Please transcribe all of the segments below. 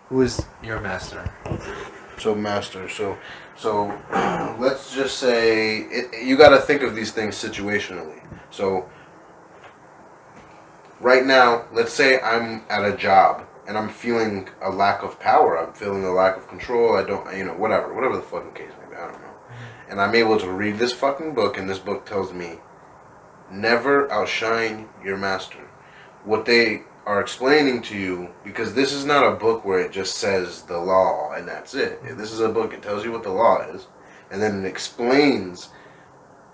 Who is your master? So master. So let's just say you got to think of these things situationally. So right now, let's say I'm at a job and I'm feeling a lack of power. I'm feeling a lack of control. I don't, whatever the fucking case may be. I don't know. And I'm able to read this fucking book, and this book tells me never outshine your master. What they are explaining to you, because this is not a book where it just says the law and that's it. This is a book, it tells you what the law is, and then it explains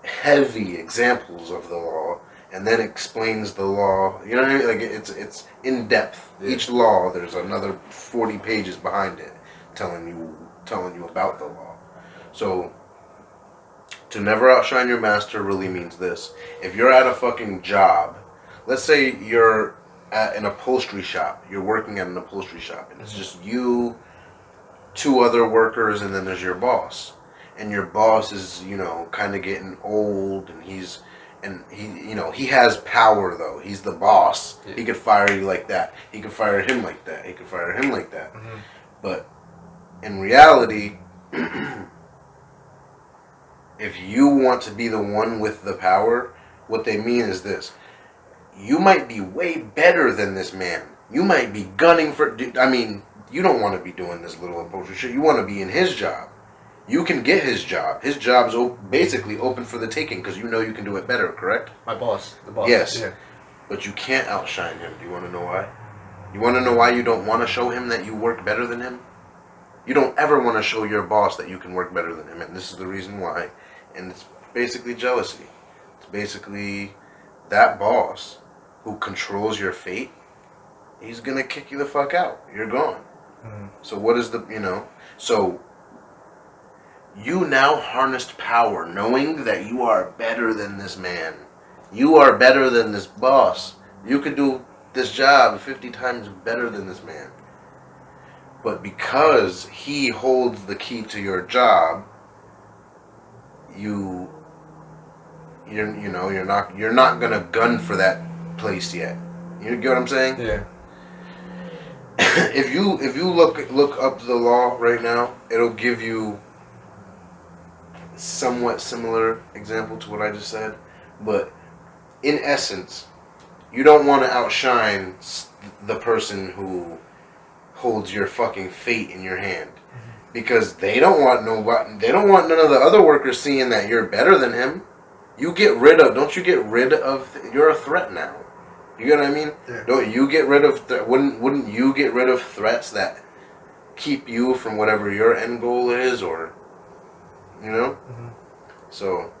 heavy examples of the law, and then explains the law. You know what I mean? Like it's in depth. Yeah. Each law, there's another 40 pages behind it, telling you about the law. So to never outshine your master really means this. If you're at a fucking job, let's say you're at an upholstery shop, you're working at an upholstery shop, and it's just you, two other workers, and then there's your boss. And your boss is, kind of getting old, and he has power though. He's the boss. Yeah. He could fire you like that. He could fire him like that. He could fire him like that. Mm-hmm. But in reality, if you want to be the one with the power, what they mean is this. You might be way better than this man. You might be gunning for... you don't want to be doing this little upholstery shit. You want to be in his job. You can get his job. His job's basically open for the taking because you know you can do it better, correct? My boss. The boss. Yes. Yeah. But you can't outshine him. Do you want to know why? You want to know why you don't want to show him that you work better than him? You don't ever want to show your boss that you can work better than him, and this is the reason why. And it's basically jealousy. It's basically that boss who controls your fate. He's gonna kick you the fuck out. You're gone. Mm-hmm. So what is so you now harnessed power, knowing that you are better than this man. You are better than this boss. You could do this job 50 times better than this man. But because he holds the key to your job, you're not gonna gun for that place yet. You get what I'm saying? Yeah. If you look up the law right now, it'll give you somewhat similar example to what I just said, but in essence, you don't want to outshine the person who holds your fucking fate in your hand, because they don't want none of the other workers seeing that you're better than him. You're a threat now. You get what I mean? Yeah. Don't you get rid of wouldn't you get rid of threats that keep you from whatever your end goal is, or Mm-hmm. So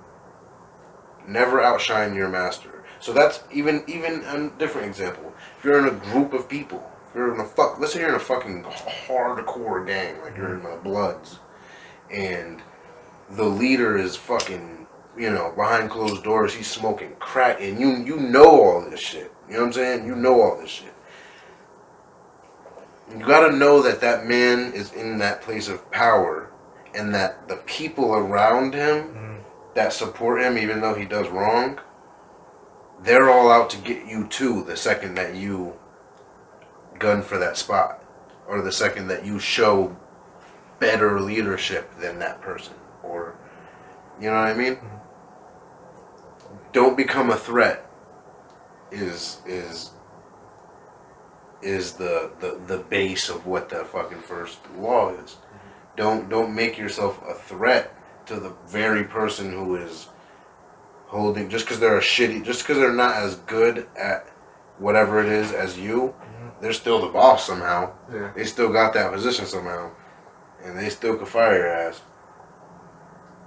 never outshine your master. So that's even a different example. If you're in a group of people, let's say you're in a fucking hardcore gang, like you're in the Bloods, and the leader is fucking, behind closed doors, he's smoking crack, and you know all this shit. You know what I'm saying? You know all this shit. You gotta know that man is in that place of power, and that the people around him that support him, even though he does wrong, they're all out to get you too the second that you gun for that spot, or the second that you show better leadership than that person, or you know what I mean? Don't become a threat is the base of what the fucking first law is. Don't make yourself a threat to the very person who is holding, just because they're not as good at whatever it is as you, they're still the boss somehow. Yeah. They still got that position somehow, and they still could fire your ass.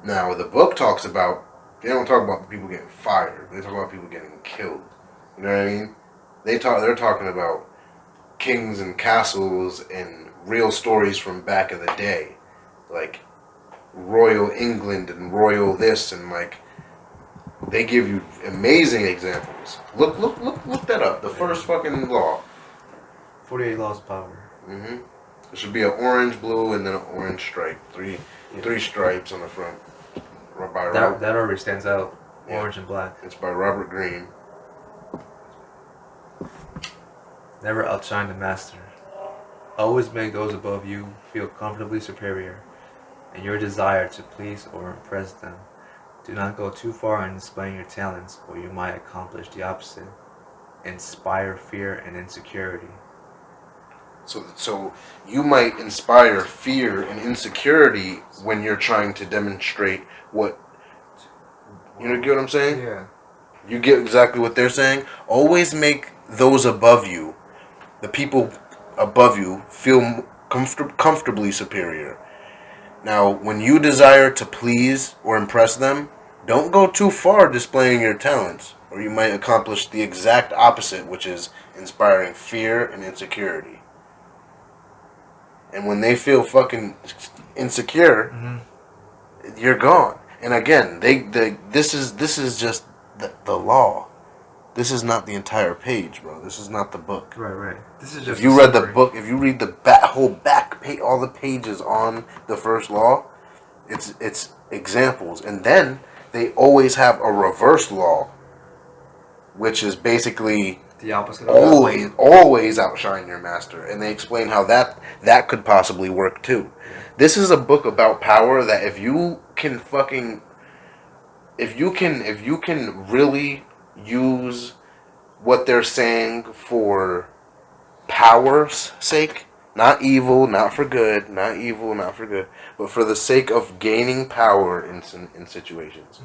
Now, the book they don't talk about people getting fired. They talk about people getting killed. You know what I mean? They're talking about kings and castles and real stories from back in the day, like royal England and royal this, and like they give you amazing examples. Look that up. The first fucking law. 48 Laws of Power. Mm-hmm. It should be an orange, blue, and then an orange stripe. Three stripes on the front. That already stands out. Orange and black. It's by Robert Greene. Never outshine the master. Always make those above you feel comfortably superior in your desire to please or impress them. Do not go too far in displaying your talents, or you might accomplish the opposite. Inspire fear and insecurity. So you might inspire fear and insecurity when you're trying to demonstrate what, you get what I'm saying? Yeah. You get exactly what they're saying. Always make those above you, the people above you, feel comfortably superior. Now, when you desire to please or impress them, don't go too far displaying your talents, or you might accomplish the exact opposite, which is inspiring fear and insecurity. And when they feel fucking insecure, you're gone. And again, this is just the law. This is not the entire page, bro. This is not the book. Right. This is just. If you read the book, if you read the whole back page, all the pages on the first law, it's examples, and then they always have a reverse law, which is basically the opposite. Of always outshine your master, and they explain how that could possibly work too. Yeah. This is a book about power that if you can really use what they're saying for power's sake, not evil, not for good, but for the sake of gaining power in situations.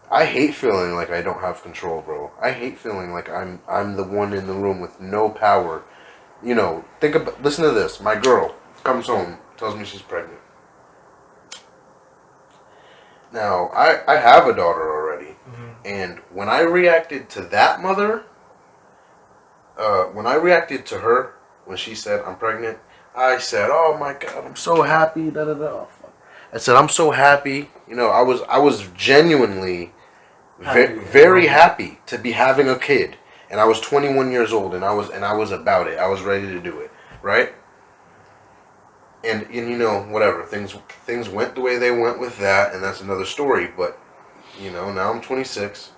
I hate feeling like I don't have control, bro. I hate feeling like I'm the one in the room with no power. Listen to this. My girl comes home, tells me she's pregnant. Now, I have a daughter already. And when I reacted to that mother, when I reacted to her, when she said, I'm pregnant, I said, oh my God, I'm so happy, I said, I'm so happy. I was genuinely very happy to be having a kid. And I was 21 years old, and I was about it. I was ready to do it, right? And whatever, things went the way they went with that, and that's another story. But now I'm 26.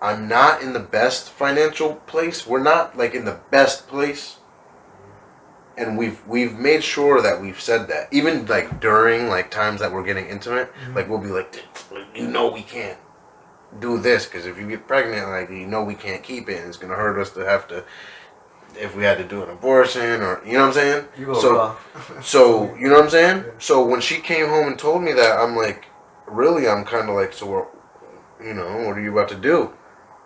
I'm not in the best financial place. We're not in the best place. And we've made sure that we've said that. Even during times that we're getting intimate, we'll be we can't do this because if you get pregnant, we can't keep it, and it's gonna hurt us to have to, if we had to do an abortion, or you know what I'm saying. So you know what I'm saying. Yeah. So when she came home and told me that, I'm really, I'm kind of so what are you about to do?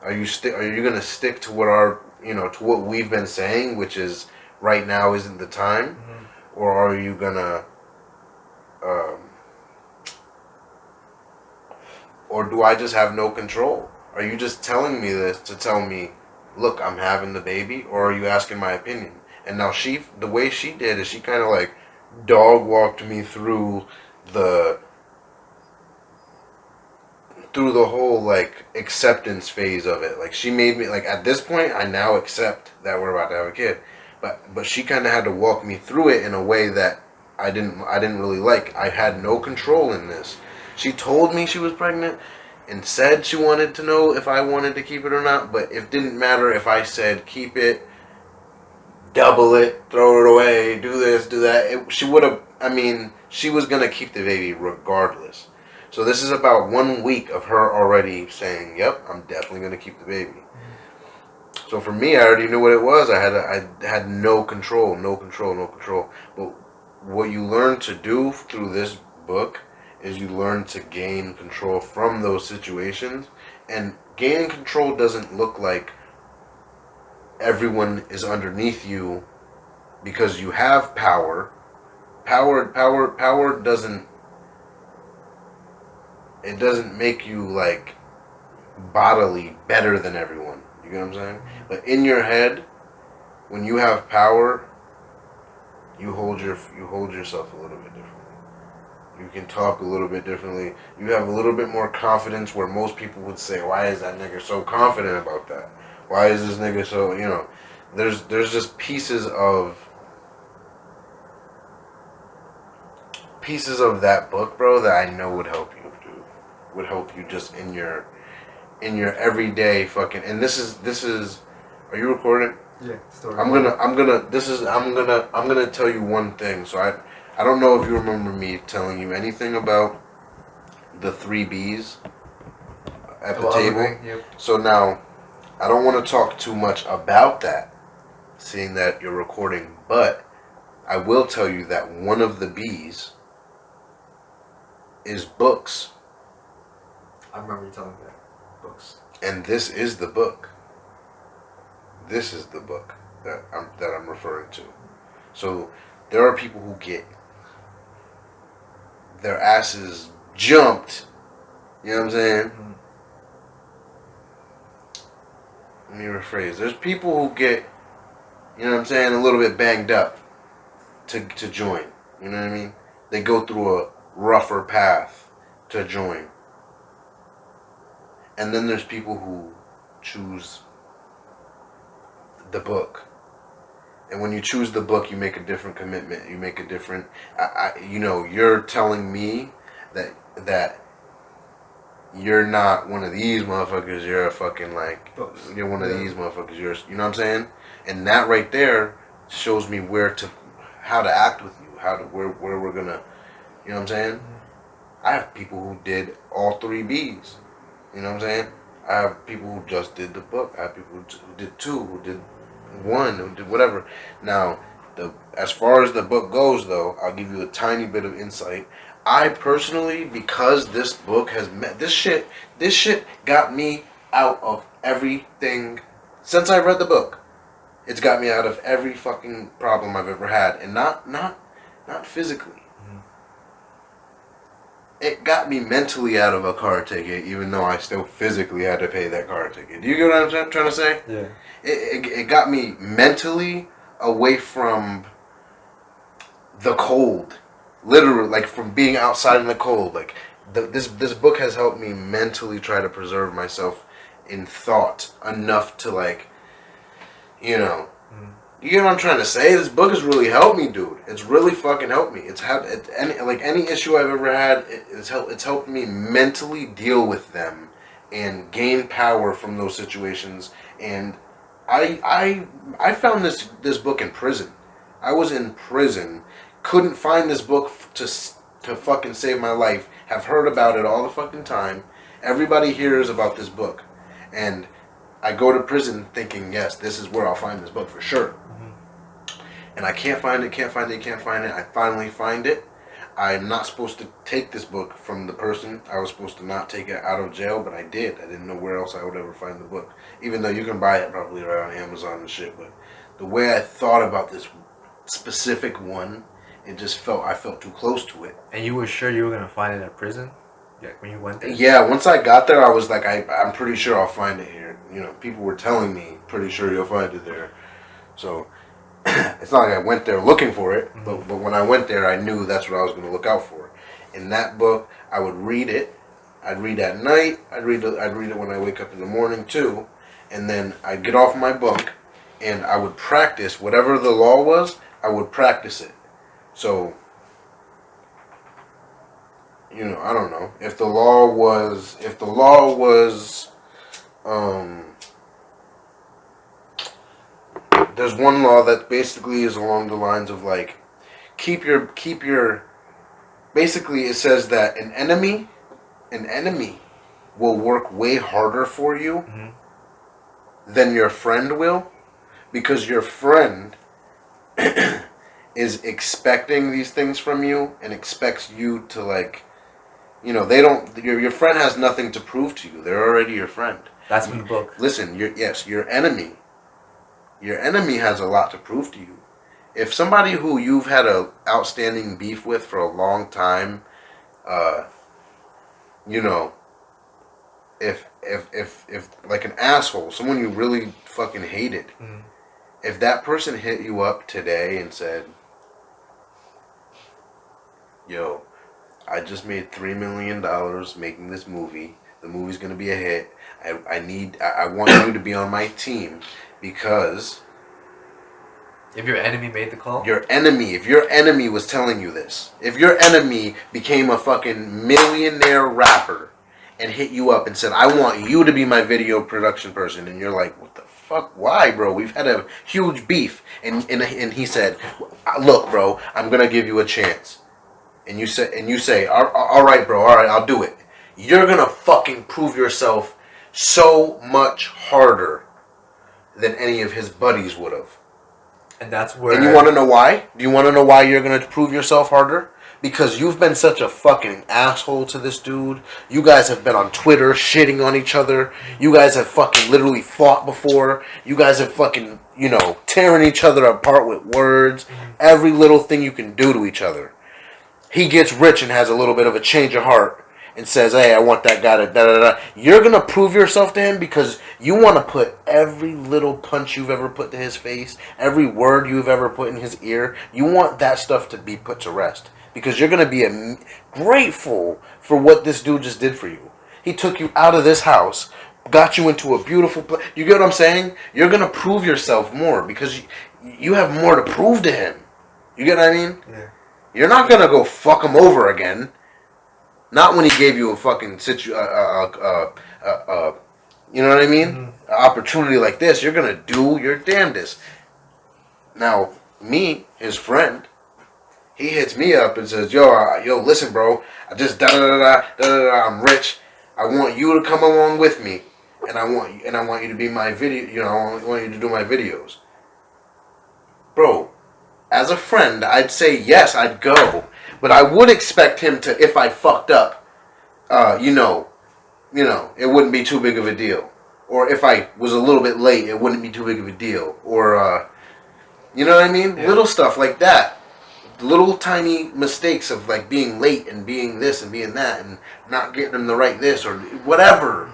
Are you gonna stick to what to what we've been saying, which is right now isn't the time, or are you gonna, or do I just have no control? Are you just telling me this to tell me, look, I'm having the baby, or are you asking my opinion? And now the way she did is she kind of dog walked me through the whole acceptance phase of it. She made me at this point I now accept that we're about to have a kid, but she kind of had to walk me through it in a way that I didn't really like. I had no control in this. She told me she was pregnant and said she wanted to know if I wanted to keep it or not, but it didn't matter if I said keep it, double it, throw it away, do this, do that. She would have. She was gonna keep the baby regardless. So this is about 1 week of her already saying, yep, I'm definitely going to keep the baby. So for me, I already knew what it was. I had no control. But what you learn to do through this book is you learn to gain control from those situations. And gaining control doesn't look like everyone is underneath you because you have power. Power doesn't... It doesn't make you bodily better than everyone. You get what I'm saying? But in your head, when you have power, you hold yourself a little bit differently. You can talk a little bit differently. You have a little bit more confidence where most people would say, why is that nigga so confident about that? Why is this nigga so, there's just pieces of that book, bro, that I know would help you. Would help you just in your everyday fucking. And this is. Are you recording? Yeah, story. I'm gonna tell you one thing. So I don't know if you remember me telling you anything about the three B's at the table. Yep. So now, I don't want to talk too much about that, seeing that you're recording, but I will tell you that one of the B's is books. I remember you telling me that. Books. And this is the book. This is the book that I'm referring to. So there are people who get their asses jumped. You know what I'm saying? Mm-hmm. Let me rephrase. There's people who get, you know what I'm saying, a little bit banged up to join. You know what I mean? They go through a rougher path to join. And then there's people who choose the book. And when you choose the book, you make a different commitment. You make a different. You're telling me that you're not one of these motherfuckers. You're a fucking Books. you're one of these motherfuckers. You know what I'm saying? And that right there shows me how to act with you, where we're gonna. You know what I'm saying? Mm-hmm. I have people who did all three B's. You know what I'm saying? I have people who just did the book. I have people who did two, who did one, who did whatever. Now, as far as the book goes, though, I'll give you a tiny bit of insight. I personally, because this book has met this shit got me out of everything since I read the book. It's got me out of every fucking problem I've ever had, and not physically. It got me mentally out of a car ticket, even though I still physically had to pay that car ticket. Do you get what I'm trying to say? Yeah. It got me mentally away from the cold, literally, like from being outside in the cold. Like this book has helped me mentally try to preserve myself in thought enough to You get what I'm trying to say? This book has really helped me, dude. It's really fucking helped me. Any issue I've ever had, it's helped me mentally deal with them and gain power from those situations. And I found this book in prison. I was in prison, couldn't find this book to fucking save my life. Have heard about it all the fucking time. Everybody hears about this book, and I go to prison thinking, yes, this is where I'll find this book for sure. And I can't find it. I finally find it. I'm not supposed to take this book from the person. I was supposed to not take it out of jail, but I did. I didn't know where else I would ever find the book. Even though you can buy it probably right on Amazon and shit. But the way I thought about this specific one, I felt too close to it. And you were sure you were gonna find it at prison? Yeah, when you went there? Yeah, once I got there, I was like, I'm pretty sure I'll find it here. You know, people were telling me, pretty sure you'll find it there. So it's not like I went there looking for it, but when I went there, I knew that's what I was going to look out for. In that book, I would read it. I'd read at night. I'd read it when I wake up in the morning too, and then I'd get off my bunk, and I would practice whatever the law was. I would practice it. So, I don't know if the law was there's one law that basically is along the lines of like, keep your basically it says that an enemy will work way harder for you than your friend will, because your friend is expecting these things from you and expects you to your friend has nothing to prove to you. They're already your friend. That's in the book. Listen, your enemy has a lot to prove to you. If somebody who you've had a outstanding beef with for a long time, if like an asshole, someone you really fucking hated, if that person hit you up today and said, yo, I just made $3 million making this movie. The movie's gonna be a hit. I want you to be on my team because if your enemy made the call? If your enemy was telling you this, if your enemy became a fucking millionaire rapper and hit you up and said, I want you to be my video production person, and you're like, what the fuck? Why, bro? We've had a huge beef, and he said, look, bro, I'm gonna give you a chance, and you say, all right, bro, all right, I'll do it. You're gonna fucking prove yourself so much harder than any of his buddies would have. And that's where. And you want to know why? Do you want to know why you're going to prove yourself harder? Because you've been such a fucking asshole to this dude. You guys have been on Twitter shitting on each other. You guys have fucking literally fought before. You guys have fucking, tearing each other apart with words. Every little thing you can do to each other. He gets rich and has a little bit of a change of heart and says, hey, I want that guy to da-da-da. You're going to prove yourself to him because you want to put every little punch you've ever put to his face, every word you've ever put in his ear, you want that stuff to be put to rest. Because you're going to be grateful for what this dude just did for you. He took you out of this house, got you into a beautiful place. You get what I'm saying? You're going to prove yourself more because you have more to prove to him. You get what I mean? Yeah. You're not going to go fuck him over again. Not when he gave you a fucking you know what I mean? An opportunity like this, you're gonna do your damnedest. Now, me, his friend, he hits me up and says, yo, listen, bro, I just I'm rich. I want you to come along with me, and I want you to be my video. I want you to do my videos, bro. As a friend, I'd say yes, I'd go. But I would expect him to, if I fucked up, it wouldn't be too big of a deal. Or if I was a little bit late, it wouldn't be too big of a deal. Or, you know what I mean? Yeah. Little stuff like that. Little tiny mistakes of like being late and being this and being that and not getting him the right this or whatever.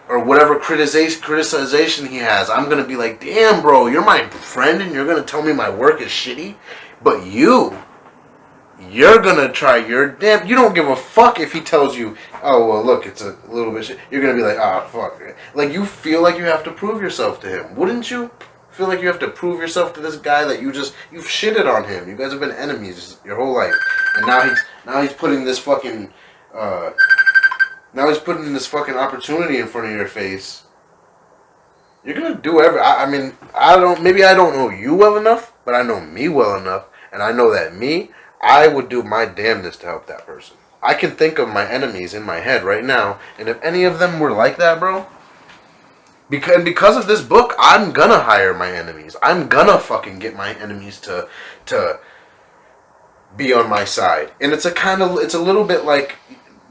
Or whatever criticization he has, I'm going to be like, damn, bro, you're my friend and you're going to tell me my work is shitty? But you're going to try your damn... You don't give a fuck if he tells you, oh, well, look, it's a little bit shit. You're going to be like, ah, fuck. Like, you feel like you have to prove yourself to him. Wouldn't you feel like you have to prove yourself to this guy that you've shitted on him? You guys have been enemies your whole life. And now he's putting this fucking... Now he's putting this fucking opportunity in front of your face. You're gonna do maybe I don't know you well enough, but I know me well enough, and I know that I would do my damnedest to help that person. I can think of my enemies in my head right now, and if any of them were like that, bro, because of this book, I'm gonna hire my enemies. I'm gonna fucking get my enemies to be on my side. And it's a little bit like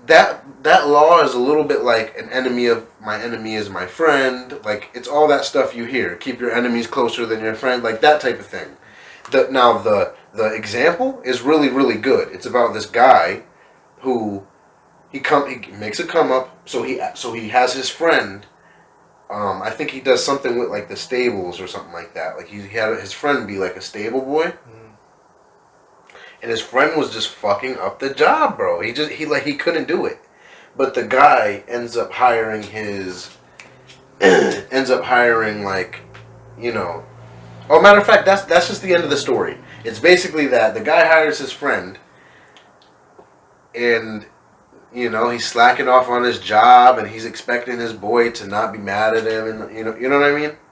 that law is a little bit like an enemy of my enemy is my friend. Like, it's all that stuff you hear. Keep your enemies closer than your friend. Like, that type of thing. Now, the example is really, really good. It's about this guy who he makes a come up. So he has his friend. I think he does something with, like, the stables or something like that. Like, he had his friend be, like, a stable boy. And his friend was just fucking up the job, bro. He couldn't do it. But the guy ends up hiring Oh, matter of fact, that's just the end of the story. It's basically that the guy hires his friend, and he's slacking off on his job, and he's expecting his boy to not be mad at him, and you know what I mean.